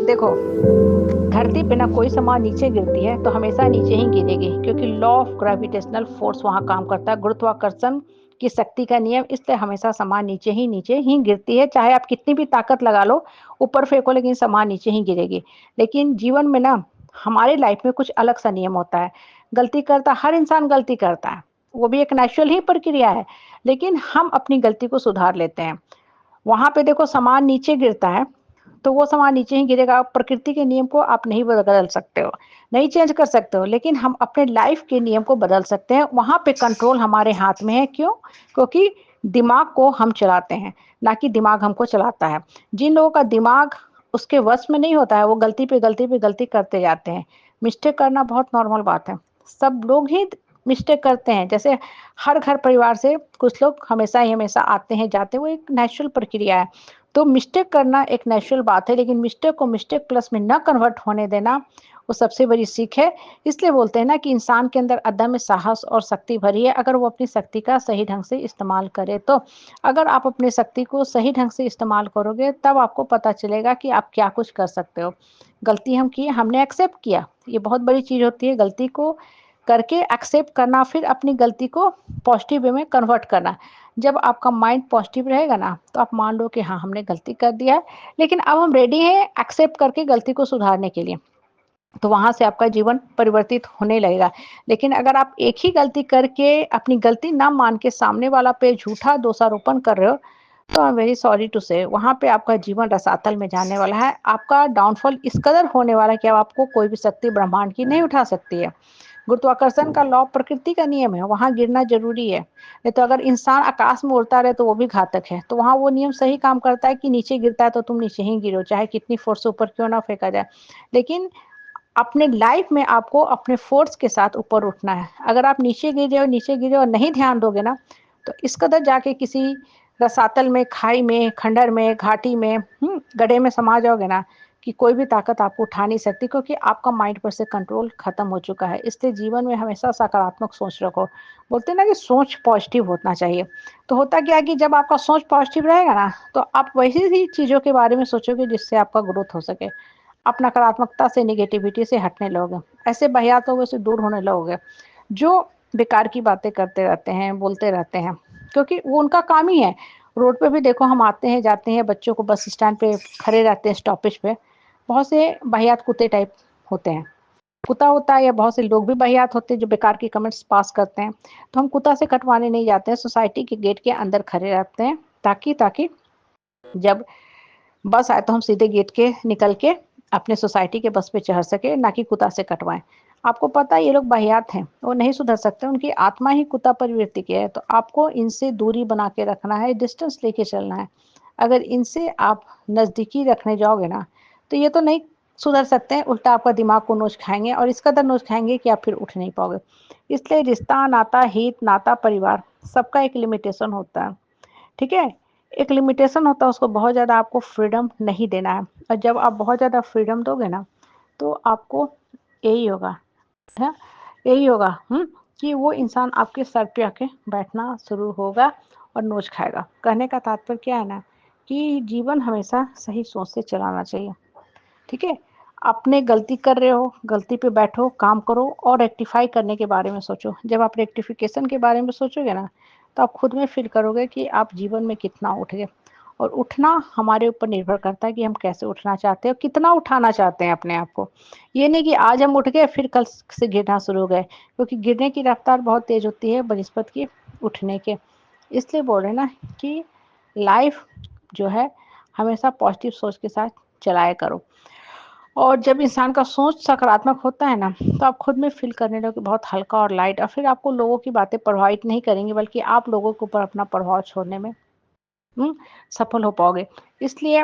देखो, धरती पे ना कोई सामान नीचे गिरती है तो हमेशा नीचे ही गिरेगी, क्योंकि लॉ ऑफ ग्रेविटेशनल फोर्स वहाँ काम करता है, गुरुत्वाकर्षण की शक्ति का नियम। इसलिए हमेशा सामान नीचे ही गिरती है, चाहे आप कितनी भी ताकत लगा लो, ऊपर फेंको, लेकिन सामान नीचे ही गिरेगी। लेकिन जीवन में ना हमारी लाइफ में कुछ अलग सा नियम होता है। गलती करता हर इंसान गलती करता है, वो भी एक नेचुरल ही प्रक्रिया है, लेकिन हम अपनी गलती को सुधार लेते हैं। वहाँ पे देखो सामान नीचे गिरता है, तो वो सामान नीचे ही गिरेगा। प्रकृति के नियम को आप नहीं बदल सकते हो, नहीं चेंज कर सकते हो, लेकिन हम अपने लाइफ के नियम को बदल सकते हैं। वहाँ पे कंट्रोल हमारे हाथ में है। क्यों? क्योंकि दिमाग को हम चलाते हैं, ना कि दिमाग हमको चलाता है। जिन लोगों का दिमाग उसके वश में नहीं होता है, वो गलती पे गलती पे गलती करते जाते हैं। मिस्टेक करना बहुत नॉर्मल बात है, सब लोग ही मिस्टेक करते हैं। जैसे हर घर परिवार से कुछ लोग हमेशा आते हैं जाते हैं, वो एक नेचुरल प्रक्रिया है। तो मिस्टेक करना एक नेचुरल बात है, लेकिन मिस्टेक को मिस्टेक प्लस में ना कन्वर्ट होने देना, वो सबसे बड़ी सीख है। इसलिए बोलते हैं ना कि इंसान के अंदर अदम्य साहस और शक्ति भरी है, अगर वो अपनी शक्ति का सही ढंग से इस्तेमाल करे तो। अगर आप अपनी शक्ति को सही ढंग से इस्तेमाल करोगे, तब आपको पता चलेगा कि आप क्या कुछ कर सकते हो। गलती हम किए, हमने एक्सेप्ट किया, ये बहुत बड़ी चीज़ होती है। गलती को करके एक्सेप्ट करना, फिर अपनी गलती को पॉजिटिव वे में कन्वर्ट करना। जब आपका माइंड पॉजिटिव रहेगा ना, तो आप मान लो कि हाँ, हमने गलती कर दिया है, लेकिन अब हम रेडी हैं एक्सेप्ट करके गलती को सुधारने के लिए। तो वहाँ से आपका जीवन परिवर्तित होने लगेगा। लेकिन अगर आप एक ही गलती करके अपनी गलती ना मान के सामने वाला पे झूठा दोषारोपण कर रहे हो, तो I am very sorry to say, वहाँ पे आपका जीवन रसातल में जाने वाला है। आपका डाउनफॉल इस कदर होने वाला है कि अब आपको कोई भी शक्ति ब्रह्मांड की नहीं उठा सकती है। गुरुत्वाकर्षण का लॉ प्रकृति का नियम है, वहाँ गिरना ज़रूरी है। नहीं तो अगर इंसान आकाश में उड़ता रहे तो वो भी घातक है। तो वहाँ वो नियम सही काम करता है कि नीचे गिरता है तो तुम नीचे ही गिरो, चाहे कितनी फ़ोर्स से ऊपर क्यों ना फेंका जाए। लेकिन अपने लाइफ में आपको अपने फ़ोर्स के साथ ऊपर उठना है। अगर आप नीचे गिरे और नहीं ध्यान दोगे ना, तो इस कदर जाके किसी रसातल में, खाई में, खंडहर में, घाटी में, गड्ढे में समा जाओगे ना, कि कोई भी ताकत आपको उठा नहीं सकती, क्योंकि आपका माइंड पर से कंट्रोल खत्म हो चुका है। इसलिए जीवन में हमेशा सकारात्मक सोच रखो। बोलते हैं ना कि सोच पॉजिटिव होना चाहिए। तो होता क्या है कि जब आपका सोच पॉजिटिव रहेगा ना, तो आप वैसी ही चीज़ों के बारे में सोचोगे जिससे आपका ग्रोथ हो सके। आप नकारात्मकता से, नेगेटिविटी से हटने लगोगे। ऐसे वाहियात लोगों से दूर होने लगोगे, जो बेकार की बातें करते रहते हैं, बोलते रहते हैं, क्योंकि वो उनका काम ही है। रोड पे भी देखो, हम आते हैं जाते हैं, बच्चों को बस स्टैंड पे खड़े रहते हैं स्टॉपेज पे, बहुत से वाहियात कुत्ते टाइप होते हैं। कुत्ता होता है, या बहुत से लोग भी वाहियात होते हैं जो बेकार के कमेंट्स पास करते हैं। तो हम कुत्ता से कटवाने नहीं जाते हैं, सोसाइटी के गेट के अंदर खड़े रहते हैं, ताकि ताकि जब बस आए तो हम सीधे गेट के निकल के अपने सोसाइटी के बस पे चढ़ सके, ना कि कुत्ता से कटवाएं। आपको पता है ये लोग वाहियात हैं, वो नहीं सुधर सकते, उनकी आत्मा ही कुत्ता प्रवृत्ति की है। तो आपको इनसे दूरी बना के रखना है, डिस्टेंस लेके चलना है। अगर इनसे आप नज़दीकी रखने जाओगे ना, तो ये तो नहीं सुधर सकते हैं, उल्टा आपका दिमाग को नोच खाएंगे, और इस कदर नोच खाएंगे कि आप फिर उठ नहीं पाओगे। इसलिए रिश्ता, नाता, हित नाता, परिवार, सबका एक लिमिटेशन होता है। ठीक है? एक लिमिटेशन होता है, उसको बहुत ज़्यादा आपको फ्रीडम नहीं देना है। और जब आप बहुत ज़्यादा फ्रीडम दोगे ना, तो आपको यही होगा, है, यही होगा, कि वो इंसान आपके सर पे आके बैठना शुरू होगा और नोच खाएगा। कहने का तात्पर्य क्या है ना, कि जीवन हमेशा सही सोच से चलाना चाहिए। ठीक है? आपने गलती कर रहे हो, गलती पे बैठो, काम करो और रेक्टिफ़ाई करने के बारे में सोचो। जब आप रेक्टिफ़िकेशन के बारे में सोचोगे ना, तो आप खुद में फ़ील करोगे कि आप जीवन में कितना उठ गए। और उठना हमारे ऊपर निर्भर करता है कि हम कैसे उठना चाहते हैं और कितना उठाना चाहते हैं अपने आप को। ये नहीं कि आज हम उठ गए फिर कल से गिरना शुरू हो गए, क्योंकि गिरने की रफ़्तार बहुत तेज़ होती है बनिस्बत की उठने के। इसलिए बोल रहे हैं ना कि लाइफ़ जो है हमेशा पॉज़िटिव सोच के साथ चलाया करो। और जब इंसान का सोच सकारात्मक होता है ना, तो आप खुद में फ़ील करने लगोगे बहुत हल्का और लाइट, और फिर आपको लोगों की बातें प्रभावित नहीं करेंगी, बल्कि आप लोगों के ऊपर अपना प्रभाव छोड़ने में हुँ, सफल हो पाओगे। इसलिए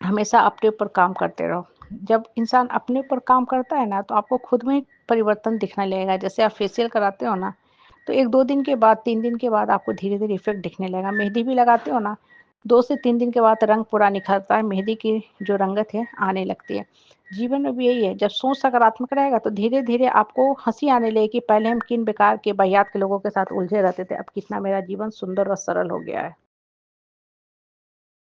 हमेशा अपने ऊपर काम करते रहो। जब इंसान अपने ऊपर काम करता है ना, तो आपको खुद में ही परिवर्तन दिखने लगेगा। जैसे आप फेशियल कराते हो ना, तो 1-2 दिन के बाद, 3 दिन के बाद आपको धीरे-धीरे इफ़ेक्ट दिखने लगेगा। मेहंदी भी लगाते हो ना, 2 से 3 दिन के बाद रंग पूरा निखरता है, मेहंदी की जो रंगत है आने लगती है। जीवन में भी यही है, जब सोच सकारात्मक रहेगा तो धीरे-धीरे आपको हँसी आने लगेगी कि पहले हम किन बेकार के वाहियात के लोगों के साथ उलझे रहते थे, अब कितना मेरा जीवन सुंदर और सरल हो गया है।